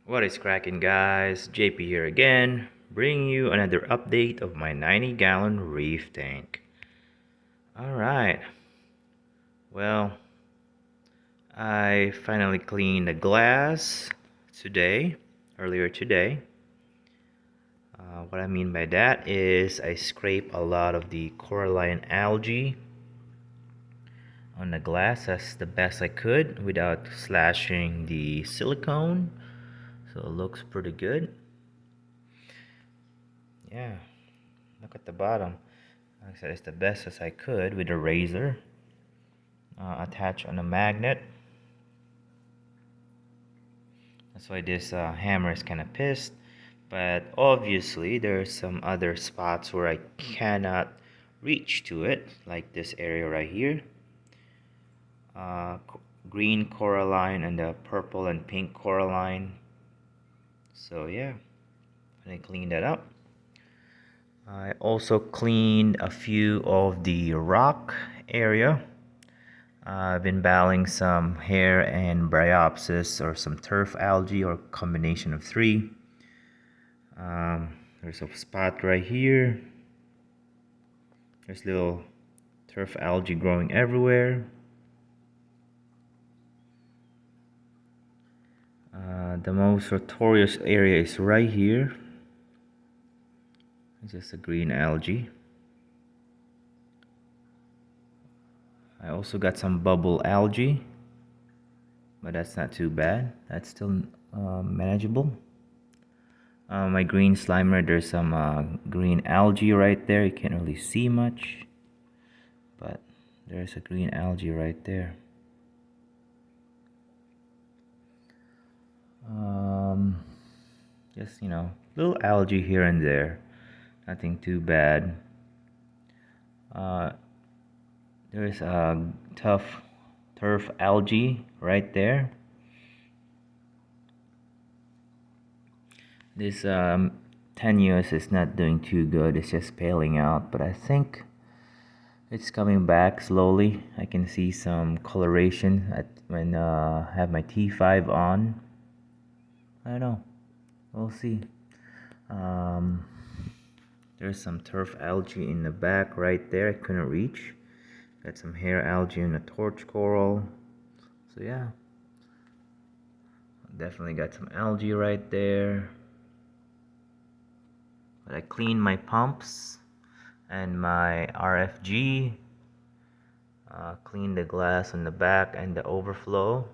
What is cracking, guys? JP here again, bringing you another update of my 90-gallon reef tank. Alright, well, I finally cleaned the glass earlier today. What I mean by that is I scrape a lot of the coralline algae on the glass as the best I could without slashing the silicone, so it looks pretty good. Yeah, look at the bottom. Like I said, it's the best as I could with a razor attached on a magnet. That's why this hammer is kind of pissed. But obviously, there's some other spots where I cannot reach to it, like this area right here. Green coralline and the purple and pink coralline. So yeah, I cleaned that up. I also cleaned a few of the rock area. I've been battling some hair and bryopsis or some turf algae or combination of three. There's a spot right here. There's little turf algae growing everywhere. The most notorious area is right here. It's just a green algae. I also got some bubble algae, but that's not too bad. That's still manageable. My green slimer, there's some green algae right there. You can't really see much, but there's a green algae right there. Just, little algae here and there. Nothing too bad. There's a tough turf algae right there. This tenuous is not doing too good. It's just paling out, but I think it's coming back slowly. I can see some coloration when I have my T5 on. I don't know. We'll see. There's some turf algae in the back right there. I couldn't reach. Got some hair algae in the torch coral. So yeah, definitely got some algae right there. But I cleaned my pumps and my RFG. Cleaned the glass on the back and the overflow.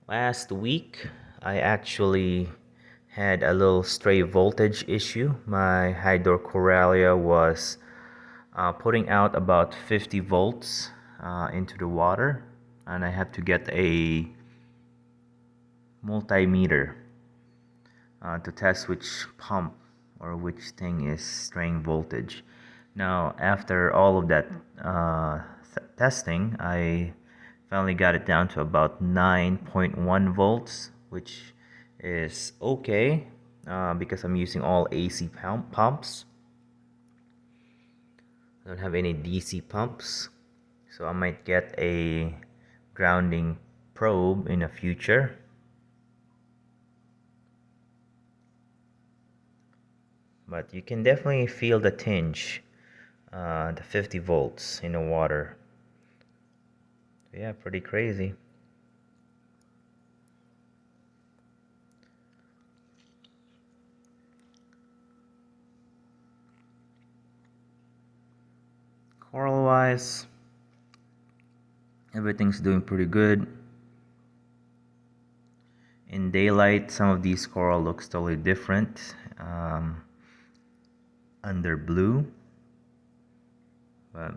Last week, I actually had a little stray voltage issue. My hydrocoralia was putting out about 50 volts into the water, and I had to get a multimeter to test which pump or which thing is straying voltage. Now, after all of that testing, I finally got it down to about 9.1 volts, which is okay because I'm using all AC pumps. I don't have any DC pumps, so I might get a grounding probe in the future. But you can definitely feel the tinge, the 50 volts in the water. Yeah, pretty crazy. Coral wise, everything's doing pretty good. In daylight, some of these coral looks totally different under blue. But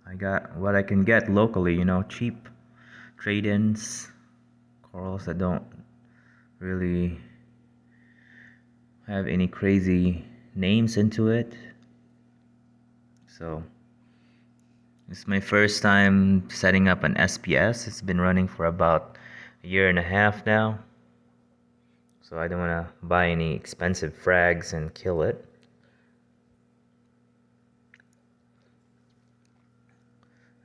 I got what I can get locally, cheap trade-ins, corals that don't really have any crazy names into it. So it's my first time setting up an SPS. It's been running for about a year and a half now. So I don't want to buy any expensive frags and kill it.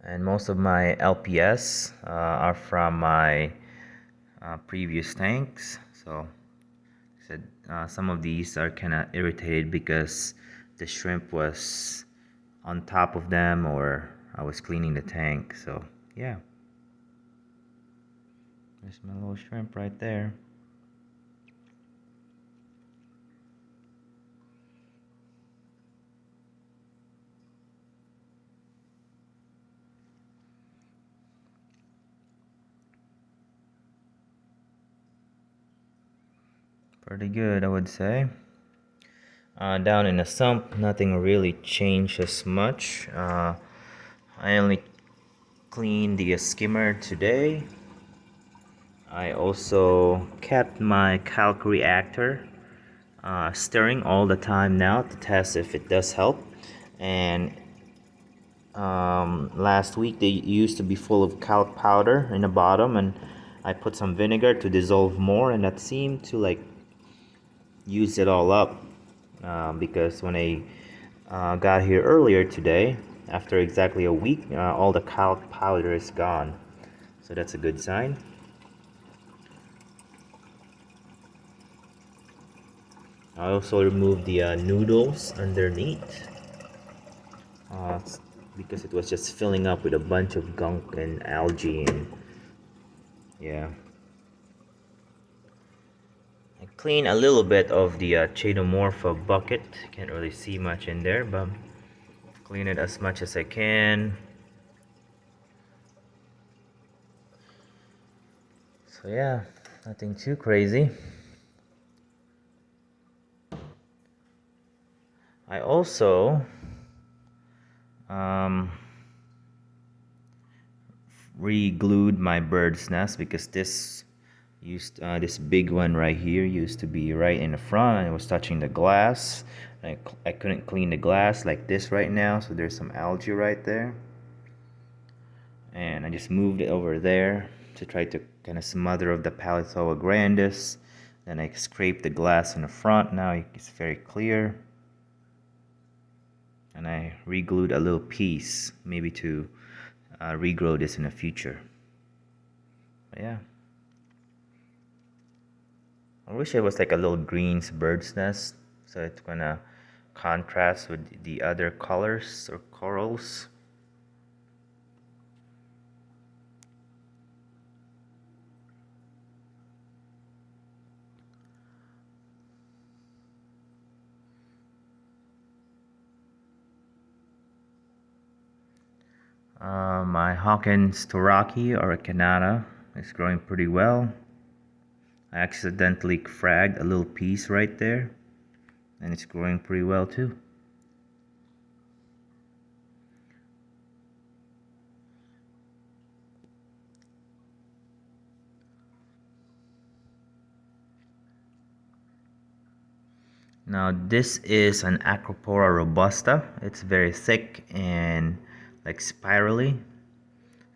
And most of my LPS are from my previous tanks. So said some of these are kind of irritated because the shrimp was on top of them, or I was cleaning the tank. So yeah, there's my little shrimp right there. Pretty good, I would say. Down in the sump, nothing really changes much. I only cleaned the skimmer today. I also kept my calc reactor stirring all the time now to test if it does help. And last week they used to be full of calc powder in the bottom, and I put some vinegar to dissolve more, and that seemed to like use it all up. Because when I got here earlier today, after exactly a week, all the calc powder is gone, so that's a good sign. I also removed the noodles underneath uh, because it was just filling up with a bunch of gunk and algae, and yeah. I clean a little bit of the Chaetomorpha bucket. Can't really see much in there, but clean it as much as I can. So yeah, nothing too crazy. I also um, re-glued my bird's nest because this big one right here used to be right in the front, and it was touching the glass. I couldn't clean the glass like this right now, so there's some algae right there, and I just moved it over there to try to kind of smother of the Paleozoa grandis. Then I scraped the glass in the front. Now it's very clear, and I re-glued a little piece, maybe to regrow this in the future. But yeah, I wish it was like a little green bird's nest, so it's gonna contrast with the other colors or corals. My Hawkins Toraki or Canada is growing pretty well. I accidentally fragged a little piece right there, and it's growing pretty well too. Now this is an Acropora robusta. It's very thick and like spirally,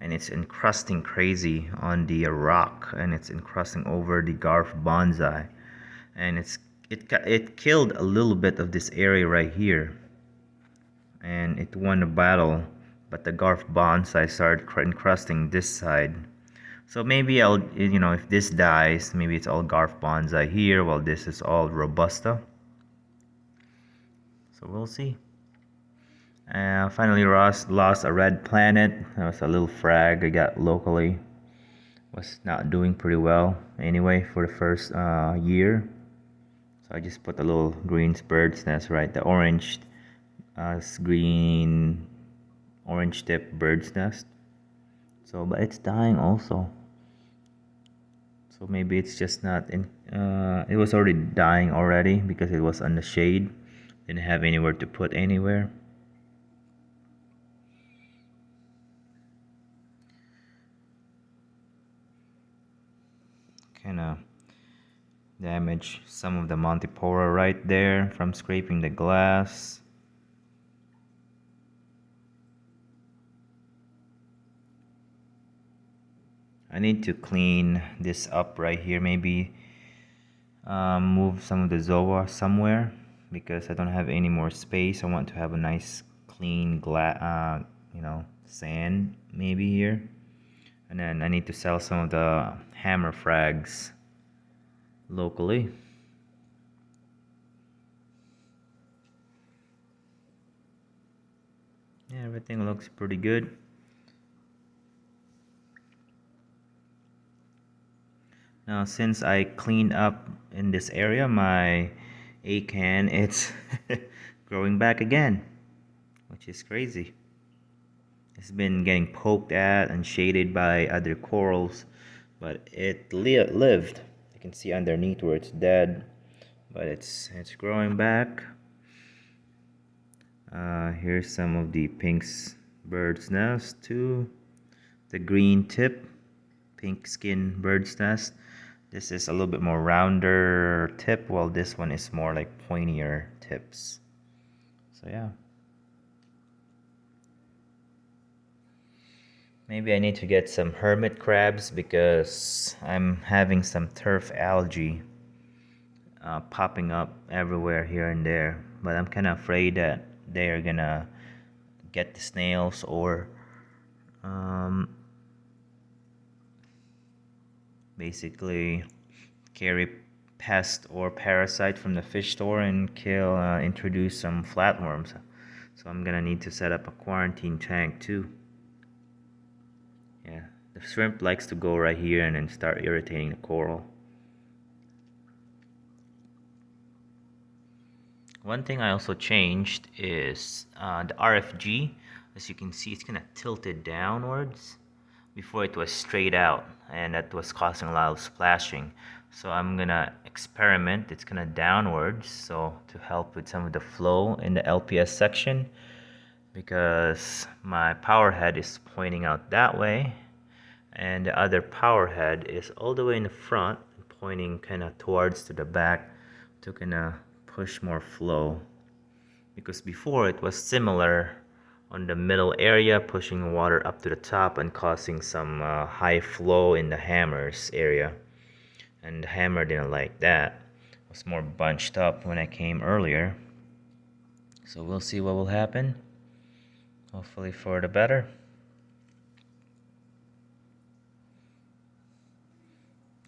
and it's encrusting crazy on the rock, and it's encrusting over the Garf bonsai, and it killed a little bit of this area right here, and it won the battle, but the Garf bonsai started encrusting this side. So maybe I'll, if this dies, maybe it's all Garf bonsai here, while this is all robusta. So we'll see. Finally, Ross lost a red planet. That was a little frag I got locally. Was not doing pretty well anyway for the first year. So I just put a little green bird's nest, right? The orange, green, orange tip bird's nest. So, but it's dying also. So maybe it's just not in. It was already dying already because it was on the shade. Didn't have anywhere to put anywhere. Kind of damage some of the Montipora right there from scraping the glass. I need to clean this up right here, maybe move some of the zoa somewhere because I don't have any more space. I want to have a nice clean glass, sand maybe here. And then I need to sell some of the hammer frags locally. Yeah, everything looks pretty good. Now since I cleaned up in this area, my acan, it's growing back again, which is crazy. It's been getting poked at and shaded by other corals, but it lived. You can see underneath where it's dead, but it's growing back. Here's some of the bird's nest too. The green tip, pink skin bird's nest. This is a little bit more rounder tip, while this one is more like pointier tips. So yeah. Maybe I need to get some hermit crabs because I'm having some turf algae popping up everywhere here and there. But I'm kind of afraid that they're gonna get the snails or um, basically carry pest or parasite from the fish store and introduce some flatworms. So I'm gonna need to set up a quarantine tank too. Yeah, the shrimp likes to go right here and then start irritating the coral. One thing I also changed is the RFG. As you can see, it's kind of tilted downwards. Before it was straight out, and that was causing a lot of splashing. So I'm gonna experiment. It's kind of downwards, so to help with some of the flow in the LPS section, because my power head is pointing out that way, and the other power head is all the way in the front, pointing kind of towards to the back to kind of push more flow. Because before it was similar on the middle area, pushing water up to the top and causing some high flow in the hammers area, and the hammer didn't like that. It was more bunched up when I came earlier, so we'll see what will happen, hopefully for the better.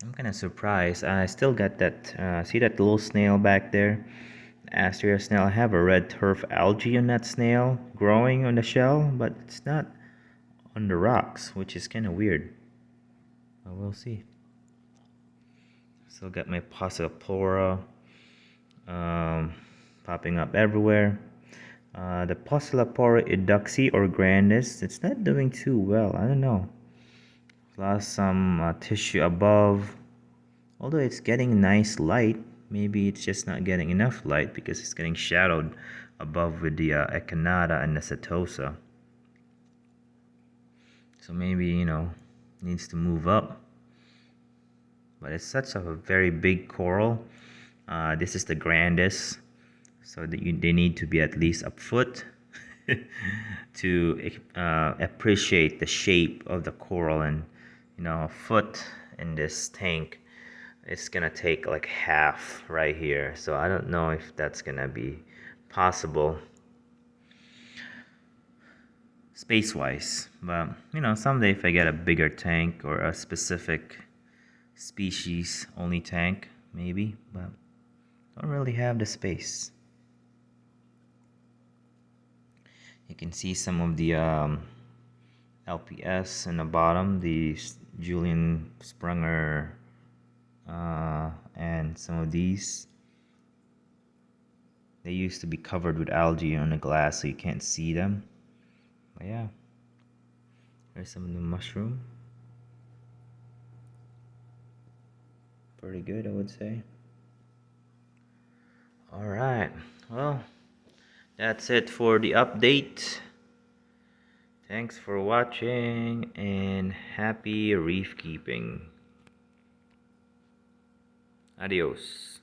I'm kind of surprised. I still got that see that little snail back there, Asteria snail. I have a red turf algae on that snail growing on the shell, but it's not on the rocks, which is kind of weird. But we'll see. Still got my Possilopora popping up everywhere. The Possilopora eduxi or grandis, it's not doing too well. I don't know. Lost some tissue above. Although it's getting nice light, maybe it's just not getting enough light because it's getting shadowed above with the echinata and the setosa. So maybe, needs to move up. But it's such a very big coral. This is the grandis, so that they need to be at least a foot to appreciate the shape of the coral. And a foot in this tank, it's gonna take like half right here, so I don't know if that's gonna be possible space wise. But someday if I get a bigger tank or a specific species only tank, maybe, but don't really have the space. You can see some of the LPS in the bottom, the Julian Sprunger, and some of these. They used to be covered with algae on the glass, so you can't see them. But yeah, there's some of the mushroom. Pretty good, I would say. Alright, well, that's it for the update. Thanks for watching and happy reef keeping. Adios.